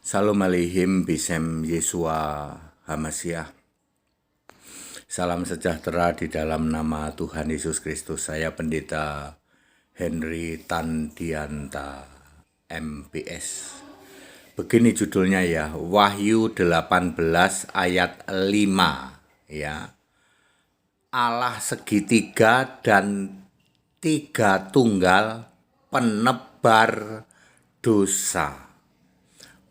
Salam aleihim bisem Yesua Hamasiah. Salam sejahtera di dalam nama Tuhan Yesus Kristus. Saya Pendeta Henry Tandianta MPS. Begini judulnya ya, Wahyu 18 ayat 5 ya. Allah segitiga dan tiga tunggal penebar dosa.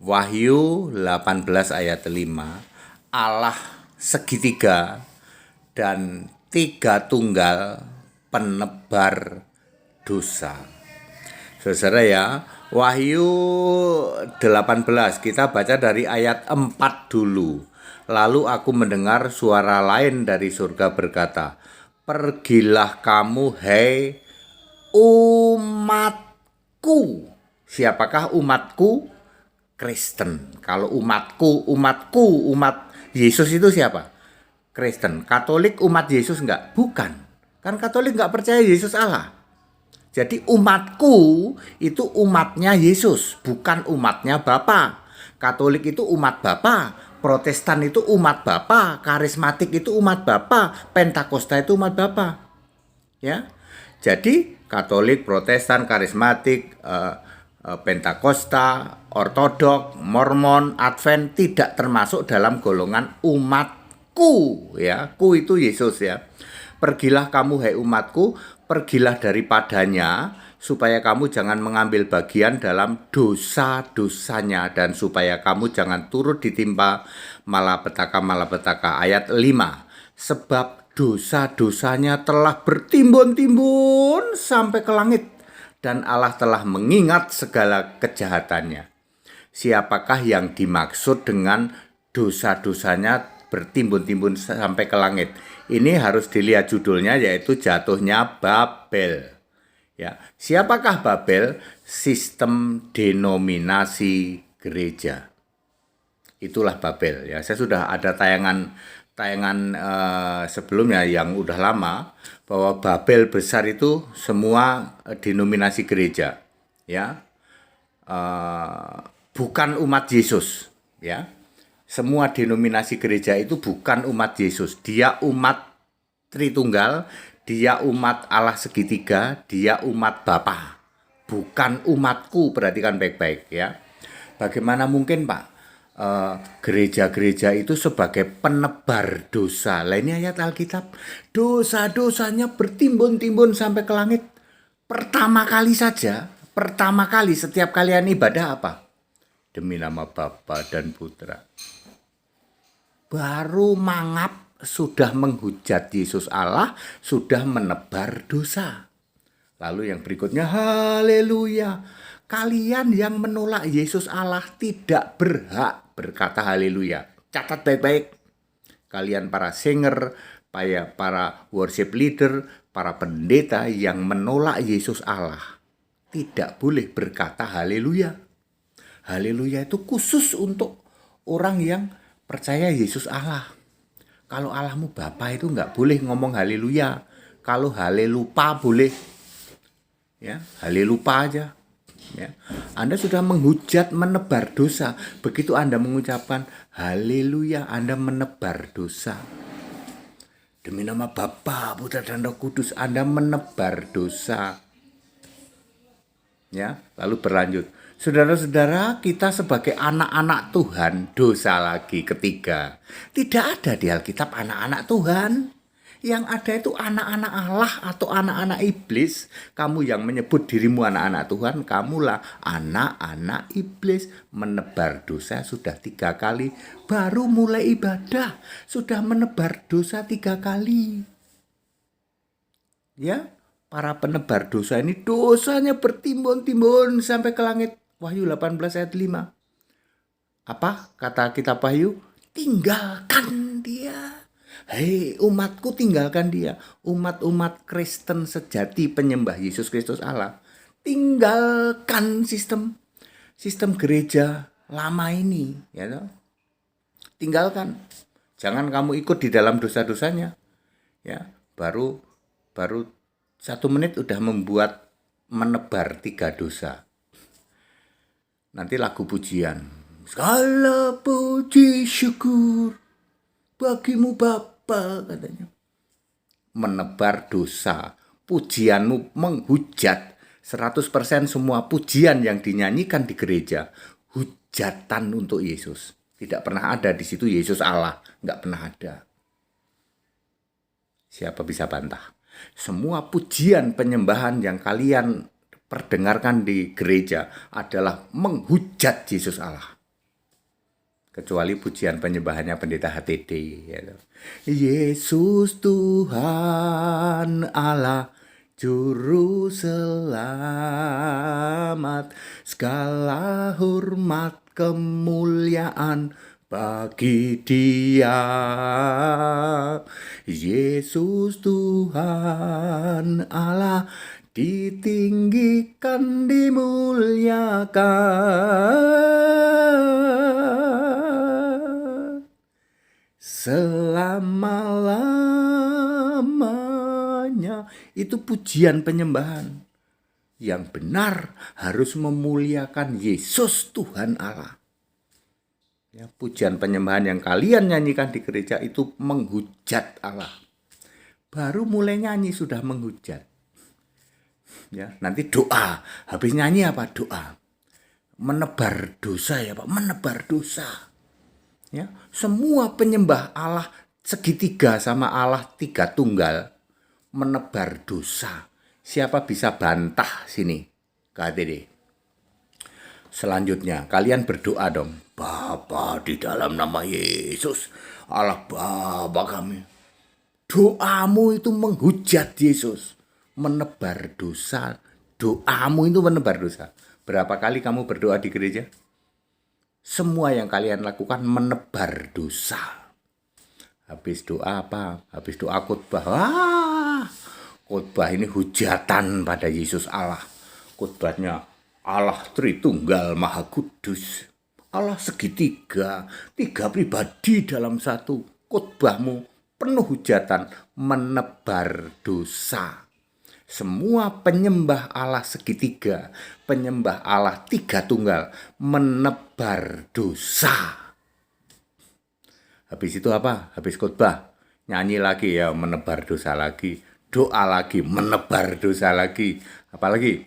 Wahyu 18 ayat 5, Allah segitiga dan tiga tunggal penebar dosa. Saudara ya, Wahyu 18 kita baca dari ayat 4 dulu. Lalu aku mendengar suara lain dari surga berkata, "Pergilah kamu, hei umatku." Siapakah umatku? Kristen. Kalau umat Yesus itu siapa? Kristen. Katolik umat Yesus enggak? Bukan. Kan Katolik enggak percaya Yesus Allah. Jadi umatku itu umatnya Yesus, bukan umatnya Bapa. Katolik itu umat Bapa, Protestan itu umat Bapa, Karismatik itu umat Bapa, Pentakosta itu umat Bapa. Ya. Jadi Katolik, Protestan, Karismatik, Pentakosta, Ortodok, Mormon, Advent tidak termasuk dalam golongan umatku ya. Ku itu Yesus ya. Pergilah kamu hai umatku, pergilah daripadanya supaya kamu jangan mengambil bagian dalam dosa-dosanya dan supaya kamu jangan turut ditimpa malapetaka-malapetaka. Ayat 5. Sebab dosa-dosanya telah bertimbun-timbun sampai ke langit dan Allah telah mengingat segala kejahatannya. Siapakah yang dimaksud dengan dosa-dosanya bertimbun-timbun sampai ke langit? Ini harus dilihat judulnya, yaitu jatuhnya Babel. Ya, siapakah Babel? Sistem denominasi gereja. Itulah Babel. Ya, saya sudah ada tayangan sebelumnya yang udah lama bahwa Babel besar itu semua denominasi gereja. Ya, bukan umat Yesus. Ya. Semua denominasi gereja itu bukan umat Yesus. Dia umat Tritunggal, dia umat Allah segitiga, dia umat Bapa. Bukan umatku, perhatikan baik-baik ya. Bagaimana mungkin Pak? Gereja-gereja itu sebagai penebar dosa. Lah ini ayat Alkitab. Dosa-dosanya bertimbun-timbun sampai ke langit. Pertama kali setiap kalian ibadah apa? Demi nama Bapa dan Putra. Baru mangap sudah menghujat Yesus Allah, sudah menebar dosa. Lalu yang berikutnya, haleluya. Kalian yang menolak Yesus Allah tidak berhak berkata haleluya. Catat baik-baik. Kalian para singer, para worship leader, para pendeta yang menolak Yesus Allah tidak boleh berkata haleluya. Haleluya itu khusus untuk orang yang percaya Yesus Allah. Kalau Allahmu Bapa itu nggak boleh ngomong haleluya. Kalau halelupa boleh. Ya, halelupa aja. Ya. Anda sudah menghujat, menebar dosa. Begitu Anda mengucapkan haleluya, Anda menebar dosa. Demi nama Bapa, Putra dan Roh Kudus, Anda menebar dosa. Ya, lalu berlanjut. Saudara-saudara, kita sebagai anak-anak Tuhan, dosa lagi ketiga. Tidak ada di Alkitab anak-anak Tuhan. Yang ada itu anak-anak Allah atau anak-anak iblis. Kamu yang menyebut dirimu anak-anak Tuhan, kamulah anak-anak iblis. Menebar dosa sudah 3 kali. Baru mulai ibadah, sudah menebar dosa 3 kali. Ya, para penebar dosa ini dosanya bertimbun-timbun sampai ke langit. Wahyu 18 ayat 5. Apa kata kitab Wahyu? Tinggalkan dia. Hei umatku, tinggalkan dia. Umat-umat Kristen sejati penyembah Yesus Kristus Allah. Tinggalkan sistem gereja lama ini. Ya, tinggalkan. Jangan kamu ikut di dalam dosa-dosanya. Ya, baru 1 menit udah menebar 3 dosa. Nanti lagu pujian. Segala puji syukur bagimu Bapa, katanya. Menebar dosa, pujianmu menghujat. 100% semua pujian yang dinyanyikan di gereja hujatan untuk Yesus. Tidak pernah ada di situ Yesus Allah, nggak pernah ada. Siapa bisa bantah? Semua pujian penyembahan yang kalian perdengarkan di gereja adalah menghujat Yesus Allah. Kecuali pujian penyembahannya pendeta HTD. Yesus Tuhan Allah, Juru Selamat, segala hormat kemuliaan bagi Dia. Yesus Tuhan Allah, ditinggikan, dimuliakan selama-lamanya. Itu pujian penyembahan. Yang benar harus memuliakan Yesus Tuhan Allah. Ya, pujian penyembahan yang kalian nyanyikan di gereja itu menghujat Allah. Baru mulai nyanyi sudah menghujat. Ya, nanti doa. Habis nyanyi apa? Doa. Menebar dosa ya Pak, menebar dosa. Ya, semua penyembah Allah segitiga sama Allah tiga tunggal menebar dosa. Siapa bisa bantah sini? KTD. Selanjutnya, kalian berdoa dong. Bapa, di dalam nama Yesus, Allah Bapa kami. Doamu itu menghujat Yesus. Menebar dosa. Doamu itu menebar dosa. Berapa kali kamu berdoa di gereja? Semua yang kalian lakukan menebar dosa. Habis doa apa? Habis doa khotbah. Wah, khotbah ini hujatan pada Yesus Allah. Khotbahnya Allah Tritunggal Maha Kudus. Allah segitiga, tiga pribadi dalam satu. Khotbahmu penuh hujatan, menebar dosa. Semua penyembah Allah segitiga, penyembah Allah tiga tunggal, menebar dosa. Habis itu apa? Habis khotbah, nyanyi lagi ya, menebar dosa lagi. Doa lagi, menebar dosa lagi. Apalagi?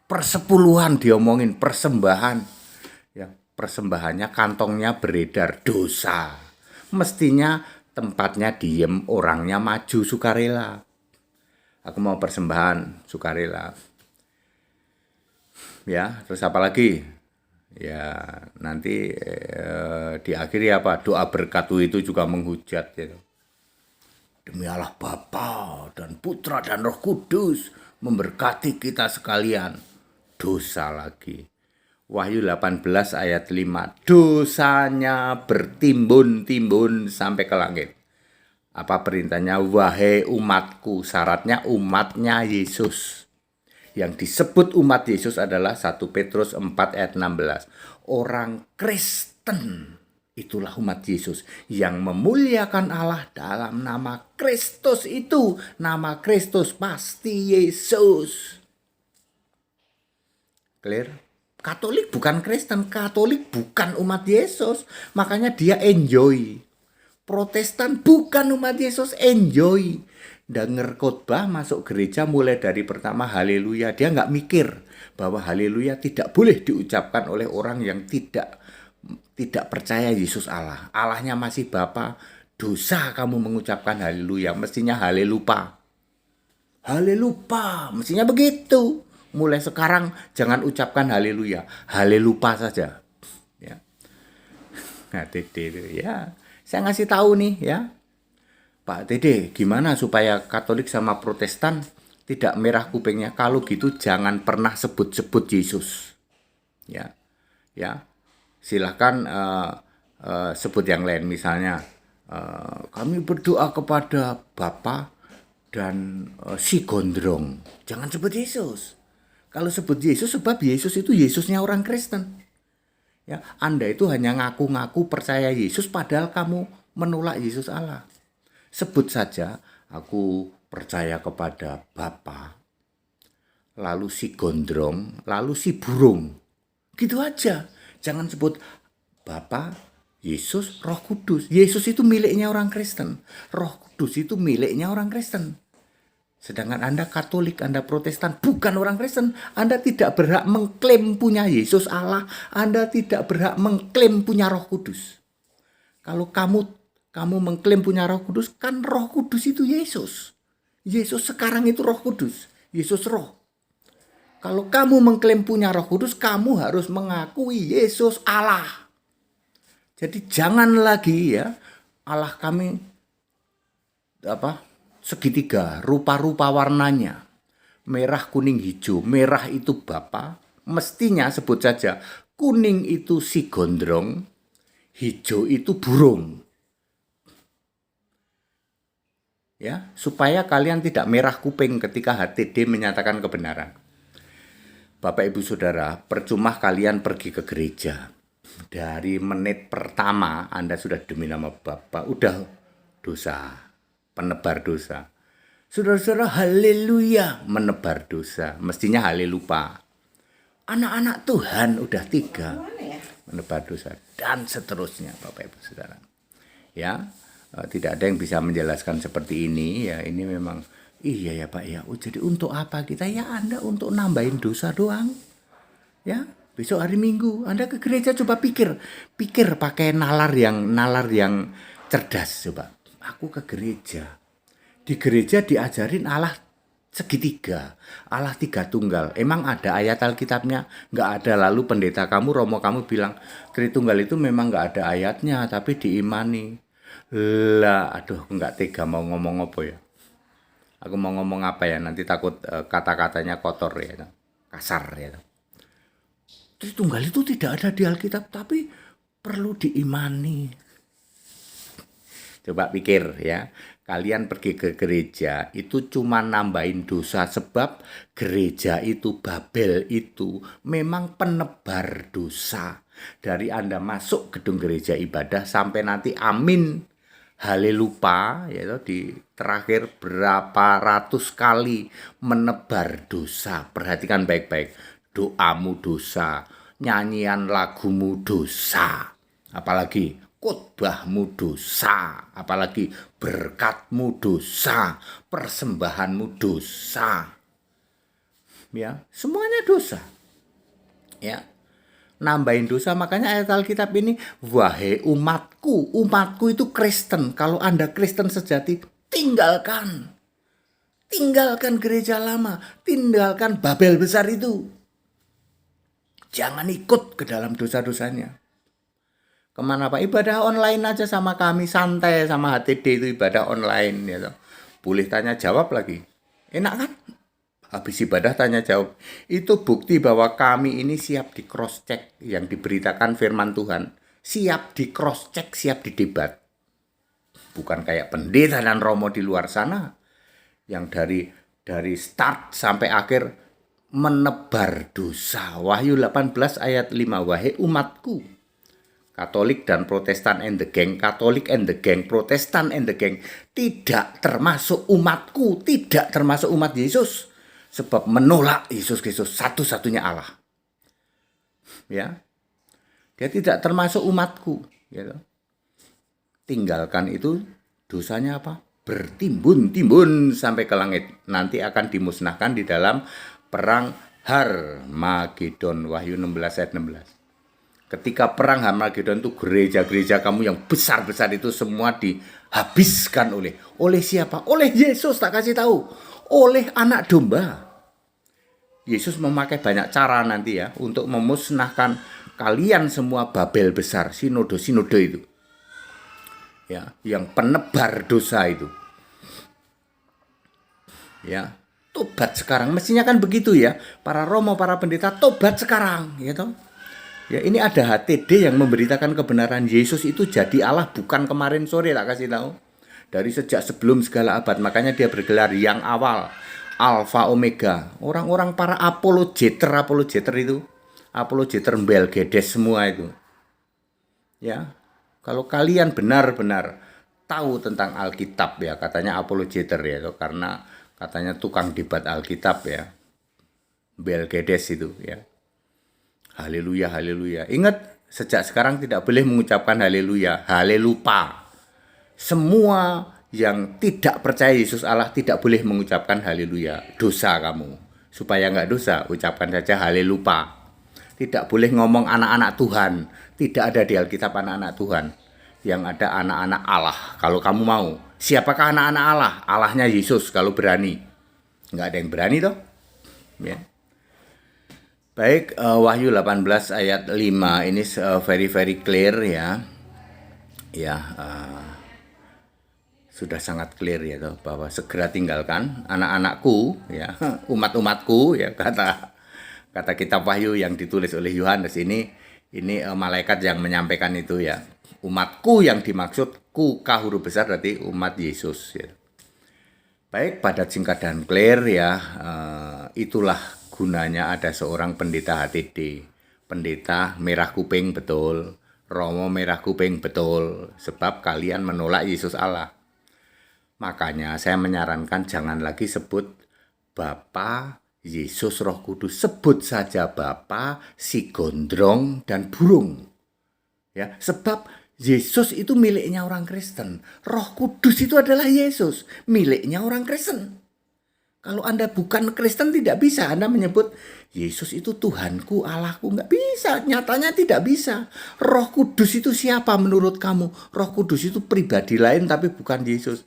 Persepuluhan diomongin, persembahan. Ya, persembahannya kantongnya beredar dosa. Mestinya tempatnya diem, orangnya maju sukarela. Aku mau persembahan sukarela. Ya, terus apa lagi? Ya, nanti diakhiri apa? Doa berkatu itu juga menghujat gitu. Demi Allah Bapa dan Putra dan Roh Kudus memberkati kita sekalian. Dosa lagi. Wahyu 18 ayat 5. Dosanya bertimbun-timbun sampai ke langit. Apa perintahnya? Wahai umatku, syaratnya umatnya Yesus. Yang disebut umat Yesus adalah 1 Petrus 4 ayat 16. Orang Kristen, itulah umat Yesus yang memuliakan Allah dalam nama Kristus itu. Nama Kristus pasti Yesus. Clear? Katolik bukan Kristen, Katolik bukan umat Yesus. Makanya dia enjoy. Protestan bukan umat Yesus, enjoy. Dengar khotbah masuk gereja mulai dari pertama haleluya. Dia nggak mikir bahwa haleluya tidak boleh diucapkan oleh orang yang tidak percaya Yesus Allah. Allahnya masih Bapa. Dosa kamu mengucapkan haleluya. Mestinya halelupa. Halelupa. Mestinya begitu. Mulai sekarang jangan ucapkan haleluya. Halelupa saja. Ya. Nah, ya. Saya ngasih tahu nih ya, Pak Dede, gimana supaya Katolik sama Protestan tidak merah kupingnya? Kalau gitu jangan pernah sebut-sebut Yesus. Ya, ya. Silahkan sebut yang lain, misalnya kami berdoa kepada Bapa dan si gondrong. Jangan sebut Yesus. Kalau sebut Yesus, sebab Yesus itu Yesusnya orang Kristen. Ya, Anda itu hanya ngaku-ngaku percaya Yesus padahal kamu menolak Yesus Allah. Sebut saja, aku percaya kepada Bapa, lalu si gondrong, lalu si burung. Gitu aja. Jangan sebut Bapa, Yesus, Roh Kudus. Yesus itu miliknya orang Kristen. Roh Kudus itu miliknya orang Kristen. Sedangkan Anda Katolik, Anda Protestan, bukan orang Kristen. Anda tidak berhak mengklaim punya Yesus Allah. Anda tidak berhak mengklaim punya Roh Kudus. Kalau kamu mengklaim punya Roh Kudus, kan Roh Kudus itu Yesus. Yesus sekarang itu Roh Kudus. Yesus Roh. Kalau kamu mengklaim punya Roh Kudus, kamu harus mengakui Yesus Allah. Jadi jangan lagi ya Allah kami segitiga, rupa-rupa warnanya. Merah, kuning, hijau. Merah itu Bapa. Mestinya sebut saja kuning itu si gondrong, hijau itu burung. Ya, supaya kalian tidak merah kuping ketika HTD menyatakan kebenaran. Bapak Ibu Saudara, percuma kalian pergi ke gereja. Dari menit pertama Anda sudah demi nama Bapa, udah dosa, penebar dosa. Saudara-saudara, haleluya, menebar dosa. Mestinya halelupa. Anak-anak Tuhan udah 3, menebar dosa. Dan seterusnya Bapak Ibu Saudara. Ya, tidak ada yang bisa menjelaskan seperti ini. Ya, ini memang, iya ya Pak ya. Oh, jadi untuk apa kita? Ya Anda untuk nambahin dosa doang. Ya, besok hari Minggu Anda ke gereja, coba pikir pakai nalar yang cerdas. Coba, aku ke gereja. Di gereja diajarin Allah segitiga, Allah 3 tunggal. Emang ada ayat Alkitabnya? Nggak ada. Lalu pendeta kamu, romo kamu bilang Tritunggal itu memang nggak ada ayatnya, tapi diimani. Lah, aduh, nggak tega mau ngomong apa ya. Aku mau ngomong apa ya, nanti takut kata-katanya kotor ya, kasar ya. Tritunggal itu tidak ada di Alkitab, tapi perlu diimani. Coba pikir ya, kalian pergi ke gereja itu cuma nambahin dosa, sebab gereja itu, Babel itu memang penebar dosa. Dari Anda masuk gedung gereja ibadah sampai nanti amin, halelupa, ya, di terakhir berapa ratus kali menebar dosa. Perhatikan baik-baik, doamu dosa, nyanyian lagumu dosa, apalagi khotbahmu dosa, apalagi berkatmu dosa, persembahanmu dosa. Ya, semuanya dosa. Ya. Nambahin dosa, makanya ayat Alkitab ini, wahai umatku. Umatku itu Kristen. Kalau Anda Kristen sejati, tinggalkan gereja lama, tinggalkan Babel besar itu. Jangan ikut ke dalam dosa-dosanya. Kemana Pak? Ibadah online aja sama kami, santai sama HTD itu ibadah online ya. Boleh tanya jawab lagi. Enak kan? Habis ibadah tanya jawab. Itu bukti bahwa kami ini siap di cross check yang diberitakan firman Tuhan. Siap di cross check, siap didebat. Bukan kayak pendeta dan romo di luar sana yang dari start sampai akhir menebar dosa. Wahyu 18 ayat 5, wahai umatku. Katolik dan Protestan and the gang, Katolik and the gang, Protestan and the gang, tidak termasuk umatku, tidak termasuk umat Yesus, sebab menolak Yesus Kristus satu-satunya Allah. Ya, dia tidak termasuk umatku. Gitu. Tinggalkan itu, dosanya apa? Bertimbun-timbun sampai ke langit. Nanti akan dimusnahkan di dalam perang Harmagedon. Wahyu 16 ayat 16. Ketika perang Harmagedon itu gereja-gereja kamu yang besar-besar itu semua dihabiskan oleh siapa? Oleh Yesus, tak kasih tahu. Oleh anak domba. Yesus memakai banyak cara nanti ya untuk memusnahkan kalian semua Babel besar, sinode-sinode itu. Ya, yang penebar dosa itu. Ya, tobat sekarang. Mestinya kan begitu ya. Para romo, para pendeta tobat sekarang, gitu. Ya, ini ada HTD yang memberitakan kebenaran Yesus itu jadi Allah bukan kemarin sore, tak kasih tahu. Dari sejak sebelum segala abad, makanya dia bergelar yang awal, Alfa Omega. Orang-orang para apologeter itu, apologeter Belgedes semua itu. Ya, kalau kalian benar-benar tahu tentang Alkitab ya, katanya apologeter ya, karena katanya tukang debat Alkitab ya, Belgedes itu ya. Haleluya, haleluya. Ingat, sejak sekarang tidak boleh mengucapkan haleluya, halelupa. Semua yang tidak percaya Yesus Allah tidak boleh mengucapkan haleluya. Dosa kamu. Supaya nggak dosa, ucapkan saja halelupa. Tidak boleh ngomong anak-anak Tuhan. Tidak ada di Alkitab anak-anak Tuhan. Yang ada anak-anak Allah. Kalau kamu mau. Siapakah anak-anak Allah? Allahnya Yesus kalau berani. Nggak ada yang berani toh. Ya. Baik, Wahyu 18 ayat 5 ini very clear ya. Ya, sudah sangat clear ya toh, bahwa segera tinggalkan anak-anakku ya, umat-umatku ya, kata kitab Wahyu yang ditulis oleh Yohanes ini malaikat yang menyampaikan itu ya. Umatku yang dimaksud ku K huruf besar berarti umat Yesus ya. Baik, padat, singkat dan clear ya. Itulah gunanya ada seorang pendeta HTD. Pendeta merah kuping betul, Romo merah kuping betul, sebab kalian menolak Yesus Allah. Makanya saya menyarankan jangan lagi sebut Bapa, Yesus, Roh Kudus. Sebut saja Bapa, si gondrong, dan burung. Ya, sebab Yesus itu miliknya orang Kristen. Roh Kudus itu adalah Yesus, miliknya orang Kristen. Kalau Anda bukan Kristen tidak bisa Anda menyebut Yesus itu Tuhanku, Allahku. Nggak bisa, nyatanya tidak bisa. Roh Kudus itu siapa menurut kamu? Roh Kudus itu pribadi lain tapi bukan Yesus.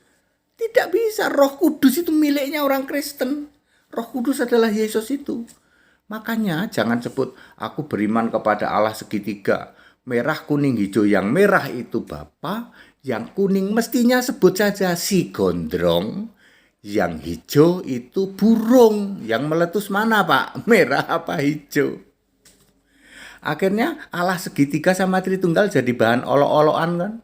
Tidak bisa, Roh Kudus itu miliknya orang Kristen. Roh Kudus adalah Yesus itu. Makanya jangan sebut aku beriman kepada Allah segitiga. Merah, kuning, hijau. Yang merah itu Bapa, yang kuning mestinya sebut saja si gondrong. Yang hijau itu burung. Yang meletus mana Pak? Merah apa hijau? Akhirnya Allah segitiga sama Tritunggal jadi bahan olok-olokan kan?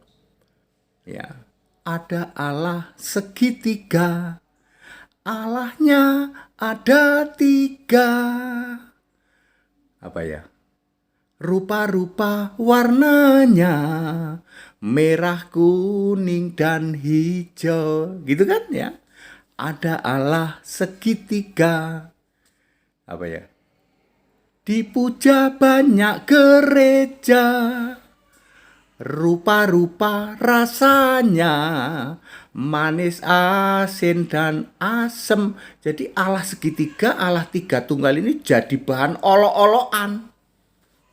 Ya. Ada Allah segitiga, Allahnya ada 3. Apa ya? Rupa-rupa warnanya, merah, kuning, dan hijau. Gitu kan ya? Ada Allah segitiga. Apa ya? Dipuja banyak gereja. Rupa-rupa rasanya, manis, asin, dan asem. Jadi Allah segitiga, Allah 3 tunggal ini jadi bahan olok-olokan.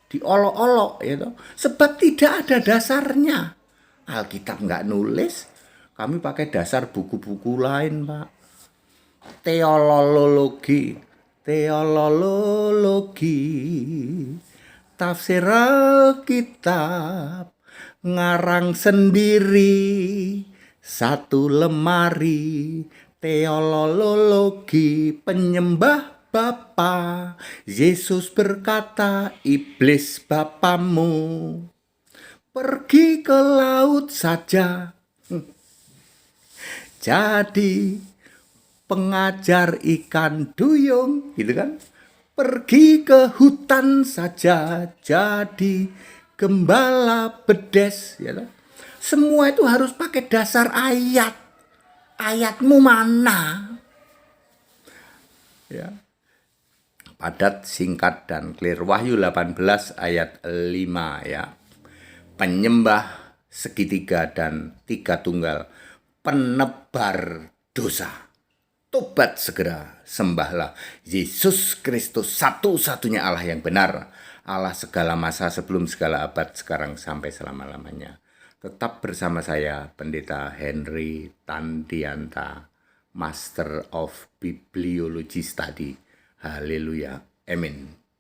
Diolok-olok gitu. Sebab tidak ada dasarnya. Alkitab nggak nulis. Kami pakai dasar buku-buku lain Pak. Teolologi. Tafsir Alkitab. Ngarang sendiri 1 lemari, teolologi penyembah Bapa. Yesus berkata, iblis bapamu, pergi ke laut saja. Jadi pengajar ikan duyung, gitu kan? Pergi ke hutan saja, jadi gembala bedes, ya kan? Semua itu harus pakai dasar ayat. Ayatmu mana? Ya. Padat, singkat, dan clear. Wahyu 18 ayat 5 ya. Penyembah segitiga dan 3 tunggal, penebar dosa. Tobat segera, sembahlah Yesus Kristus, satu-satunya Allah yang benar. Allah segala masa, sebelum segala abad, sekarang sampai selama-lamanya. Tetap bersama saya, Pendeta Henry Tandianta, Master of Bibliology Study. Haleluya. Amin.